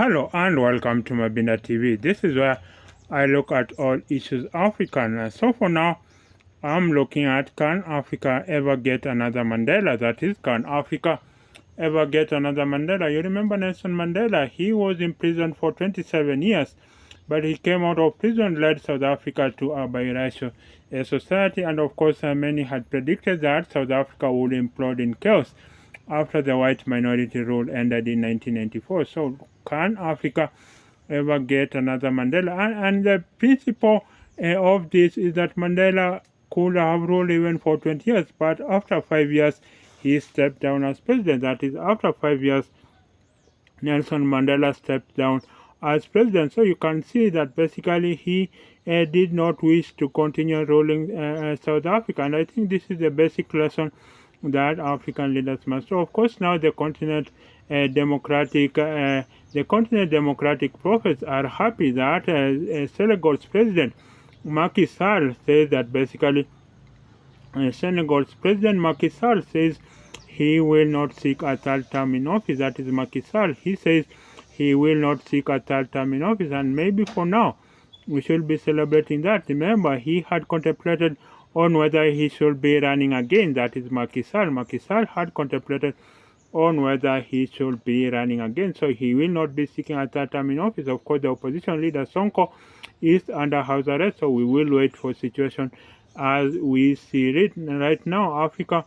Hello and welcome to Mabina TV. This is where I look at all issues African. So for now, I'm looking at, can Africa ever get another Mandela? That is, can Africa ever get another Mandela? You remember Nelson Mandela? He was in prison for 27 years, but he came out of prison, led South Africa to a biracial society, and of course, many had predicted that South Africa would implode in chaos after the white minority rule ended in 1994. So, can Africa ever get another Mandela? And the principle of this is that Mandela could have ruled even for 20 years, but after 5 years, he stepped down as president. That is, after 5 years, Nelson Mandela stepped down as president. So you can see that basically he did not wish to continue ruling South Africa. And I think this is a basic lesson that African leaders must. So of course now the continent democratic prophets are happy that Senegal's president Macky Sall says that basically Senegal's President Macky Sall says he will not seek a third term in office. That is Macky Sall. He says he will not seek a third term in office, and maybe for now we should be celebrating that. Remember, he had contemplated on whether he should be running again. That is Macky Sall. Macky Sall had contemplated on whether he should be running again. So he will not be seeking a third term in office. Of course, the opposition leader Sonko is under house arrest, so we will wait for situation as we see it right now. Africa,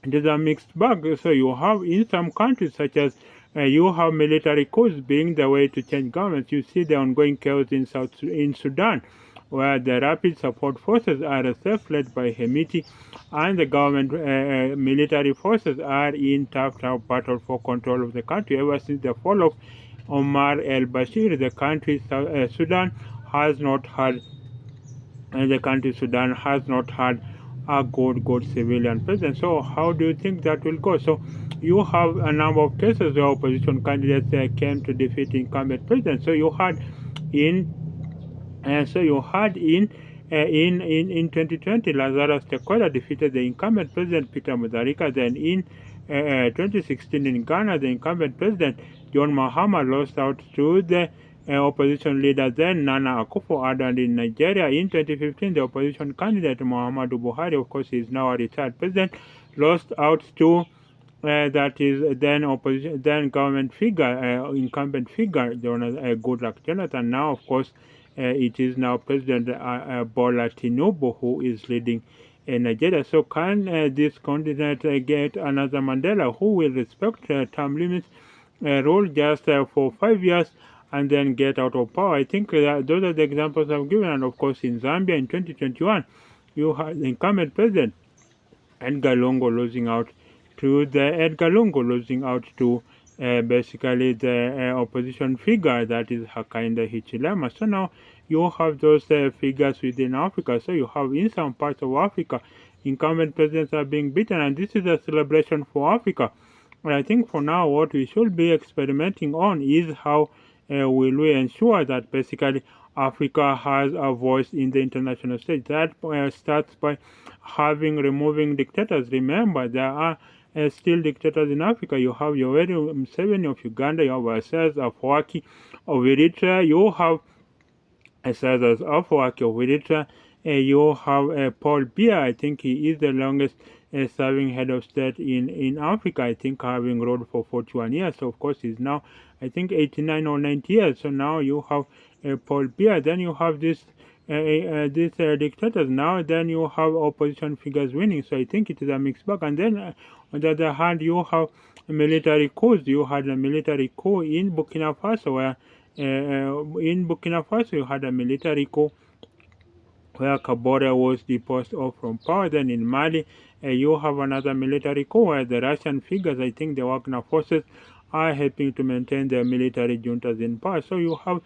it is a mixed bag. So you have in some countries such as you have military coups being the way to change governments. You see the ongoing chaos in Sudan, where the Rapid Support Forces RSF led by Hemiti and the government military forces are in tough battle for control of the country. Ever since the fall of Omar el-Bashir, the country Sudan has not had a good civilian president. So how do you think that will go? So you have a number of cases where opposition candidates came to defeat incumbent president. So you had in in 2020, Lazarus Chakwera defeated the incumbent president Peter Mutharika. Then in 2016 in Ghana, the incumbent president John Mahama lost out to the opposition leader then Nana Akufo-Addo. And in Nigeria in 2015, the opposition candidate Muhammadu Buhari, of course, he is now a retired president, lost out to that is then government figure, incumbent figure, Goodluck Jonathan. Now, of course, it is now President Bola Tinubu who is leading Nigeria. So can this continent get another Mandela who will respect term limits, rule just for 5 years, and then get out of power? I think those are the examples I've given. And of course, in Zambia in 2021, you had the incumbent president Edgar Lungu losing out to basically the opposition figure, that is Hakainde Hichilema. So now you have those figures within Africa. So you have in some parts of Africa, incumbent presidents are being beaten, and this is a celebration for Africa. And I think for now, what we should be experimenting on is how will we ensure that basically Africa has a voice in the international stage. That starts by removing dictators. Remember, there are still dictators in Africa. You have Yoweri Museveni of Uganda, you have Isaias Afwerki of Eritrea, you have Isaias Afwerki of Eritrea, you have Paul Biya. I think he is the longest serving head of state in Africa, I think having ruled for 41 years. So of course he's now, I think, 89 or 90 years. So now you have Paul Biya. Then you have these dictators. Now then you have opposition figures winning. So I think it is a mixed bag. And then on the other hand, you have military coups. You had a military coup in Burkina Faso, where you had a military coup where Kabore was deposed off from power. Then in Mali, you have another military coup where the Russian figures, I think the Wagner forces, are helping to maintain their military juntas in power. So you have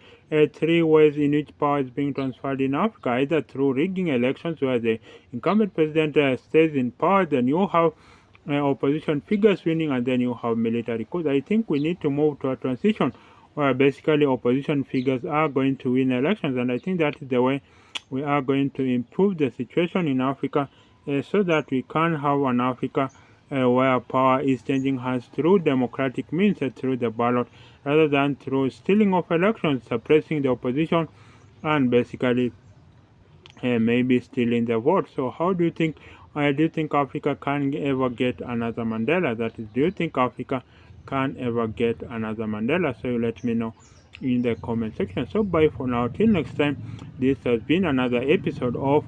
three ways in which power is being transferred in Africa, either through rigging elections where the incumbent president stays in power, then you have opposition figures winning, and then you have military coups. I think we need to move to a transition where basically opposition figures are going to win elections, and I think that is the way we are going to improve the situation in Africa so that we can have an Africa where power is changing hands through democratic means, through the ballot, rather than through stealing of elections, suppressing the opposition, and basically maybe stealing the vote. So, how do you think Africa can ever get another Mandela? That is, do you think Africa can ever get another Mandela? So, you let me know in the comment section. So, bye for now. Till next time, this has been another episode of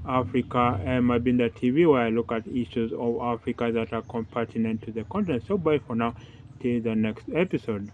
Africa Mabinda TV, where I look at issues of Africa that are pertinent to the continent. So, bye for now. Till the next episode.